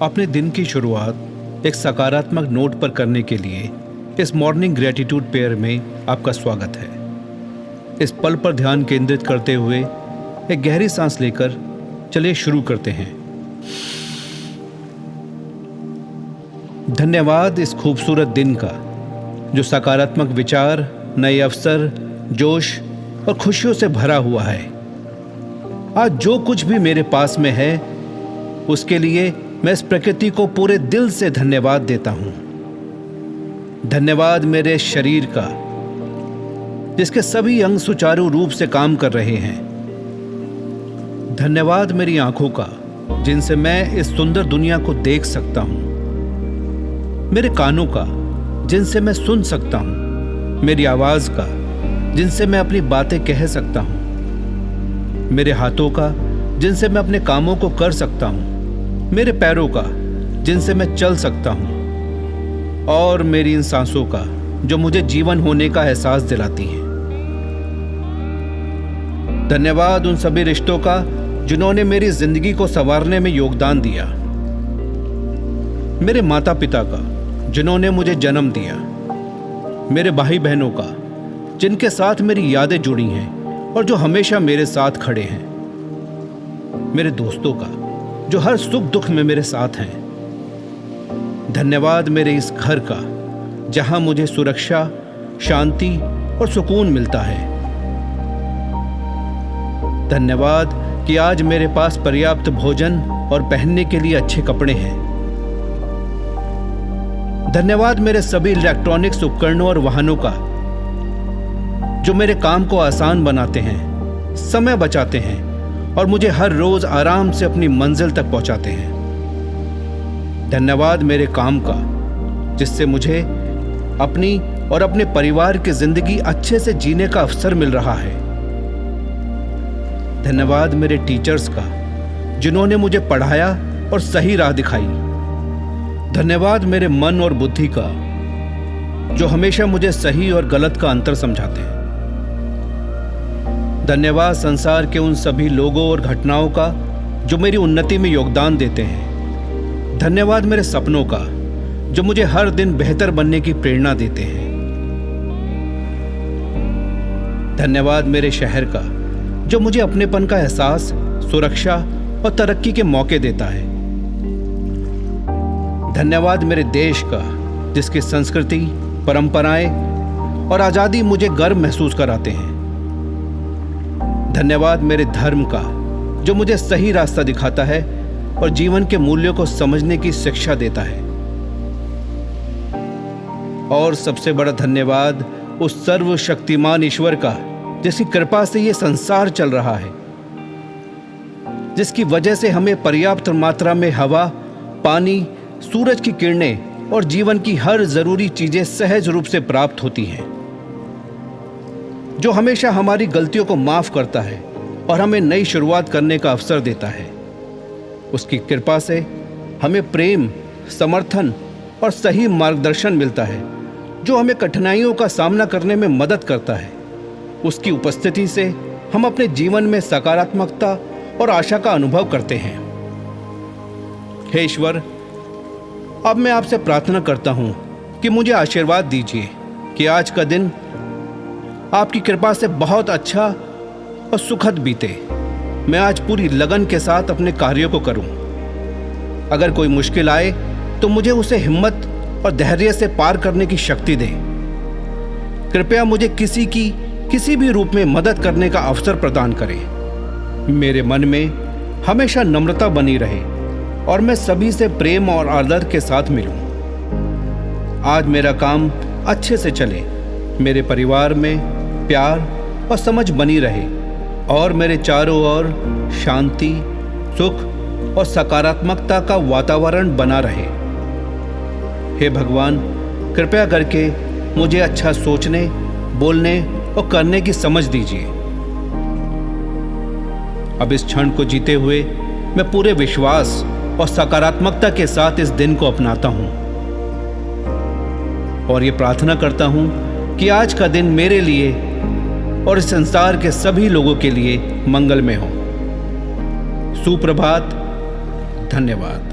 अपने दिन की शुरुआत एक सकारात्मक नोट पर करने के लिए इस मॉर्निंग ग्रेटिट्यूड पेयर में आपका स्वागत है। इस पल पर ध्यान केंद्रित करते हुए एक गहरी सांस लेकर चलिए शुरू करते हैं। धन्यवाद इस खूबसूरत दिन का जो सकारात्मक विचार, नए अवसर, जोश और खुशियों से भरा हुआ है। आज जो कुछ भी मेरे पास में है उसके लिए मैं इस प्रकृति को पूरे दिल से धन्यवाद देता हूं। धन्यवाद मेरे शरीर का जिसके सभी अंग सुचारू रूप से काम कर रहे हैं। धन्यवाद मेरी आंखों का जिनसे मैं इस सुंदर दुनिया को देख सकता हूं। मेरे कानों का जिनसे मैं सुन सकता हूं। मेरी आवाज का जिनसे मैं अपनी बातें कह सकता हूं। मेरे हाथों का जिनसे मैं अपने कामों को कर सकता हूं। मेरे पैरों का जिनसे मैं चल सकता हूं और मेरी इन सांसों का जो मुझे जीवन होने का एहसास दिलाती हैं। धन्यवाद उन सभी रिश्तों का जिन्होंने मेरी जिंदगी को संवारने में योगदान दिया। मेरे माता पिता का जिन्होंने मुझे जन्म दिया। मेरे भाई बहनों का जिनके साथ मेरी यादें जुड़ी हैं और जो हमेशा मेरे साथ खड़े हैं। मेरे दोस्तों का जो हर सुख दुख में मेरे साथ हैं। धन्यवाद मेरे इस घर का जहां मुझे सुरक्षा, शांति और सुकून मिलता है। धन्यवाद कि आज मेरे पास पर्याप्त भोजन और पहनने के लिए अच्छे कपड़े हैं। धन्यवाद मेरे सभी इलेक्ट्रॉनिक्स उपकरणों और वाहनों का जो मेरे काम को आसान बनाते हैं, समय बचाते हैं और मुझे हर रोज आराम से अपनी मंजिल तक पहुंचाते हैं। धन्यवाद मेरे काम का जिससे मुझे अपनी और अपने परिवार की जिंदगी अच्छे से जीने का अवसर मिल रहा है। धन्यवाद मेरे टीचर्स का जिन्होंने मुझे पढ़ाया और सही राह दिखाई। धन्यवाद मेरे मन और बुद्धि का जो हमेशा मुझे सही और गलत का अंतर समझाते हैं। धन्यवाद संसार के उन सभी लोगों और घटनाओं का जो मेरी उन्नति में योगदान देते हैं। धन्यवाद मेरे सपनों का जो मुझे हर दिन बेहतर बनने की प्रेरणा देते हैं। धन्यवाद मेरे शहर का जो मुझे अपनेपन का एहसास, सुरक्षा और तरक्की के मौके देता है। धन्यवाद मेरे देश का जिसकी संस्कृति, परंपराएं और आजादी मुझे गर्व महसूस कराते हैं। धन्यवाद मेरे धर्म का जो मुझे सही रास्ता दिखाता है और जीवन के मूल्यों को समझने की शिक्षा देता है। और सबसे बड़ा धन्यवाद उस सर्वशक्तिमान ईश्वर का जिसकी कृपा से ये संसार चल रहा है, जिसकी वजह से हमें पर्याप्त मात्रा में हवा, पानी, सूरज की किरणें और जीवन की हर जरूरी चीजें सहज रूप से प्राप्त होती हैं, जो हमेशा हमारी गलतियों को माफ करता है और हमें नई शुरुआत करने का अवसर देता है। उसकी कृपा से हमें प्रेम, समर्थन और सही मार्गदर्शन मिलता है जो हमें कठिनाइयों का सामना करने में मदद करता है। उसकी उपस्थिति से हम अपने जीवन में सकारात्मकता और आशा का अनुभव करते हैं। हे ईश्वर, अब मैं आपसे प्रार्थना करता हूं कि मुझे आशीर्वाद दीजिए कि आज का दिन आपकी कृपा से बहुत अच्छा और सुखद बीते। मैं आज पूरी लगन के साथ अपने कार्यों को करूं। अगर कोई मुश्किल आए तो मुझे उसे हिम्मत और धैर्य से पार करने की शक्ति दे। कृपया मुझे किसी भी रूप में मदद करने का अवसर प्रदान करें। मेरे मन में हमेशा नम्रता बनी रहे और मैं सभी से प्रेम और आदर के साथ मिलूं। आज मेरा काम अच्छे से चले, मेरे परिवार में प्यार और समझ बनी रहे और मेरे चारों ओर शांति, सुख और सकारात्मकता का वातावरण बना रहे। हे भगवान, कृपया करके मुझे अच्छा सोचने, बोलने और करने की समझ दीजिए। अब इस क्षण को जीते हुए मैं पूरे विश्वास और सकारात्मकता के साथ इस दिन को अपनाता हूं और ये प्रार्थना करता हूं कि आज का दिन मेरे लिए और इस संसार के सभी लोगों के लिए मंगलमय हो। सुप्रभात। धन्यवाद।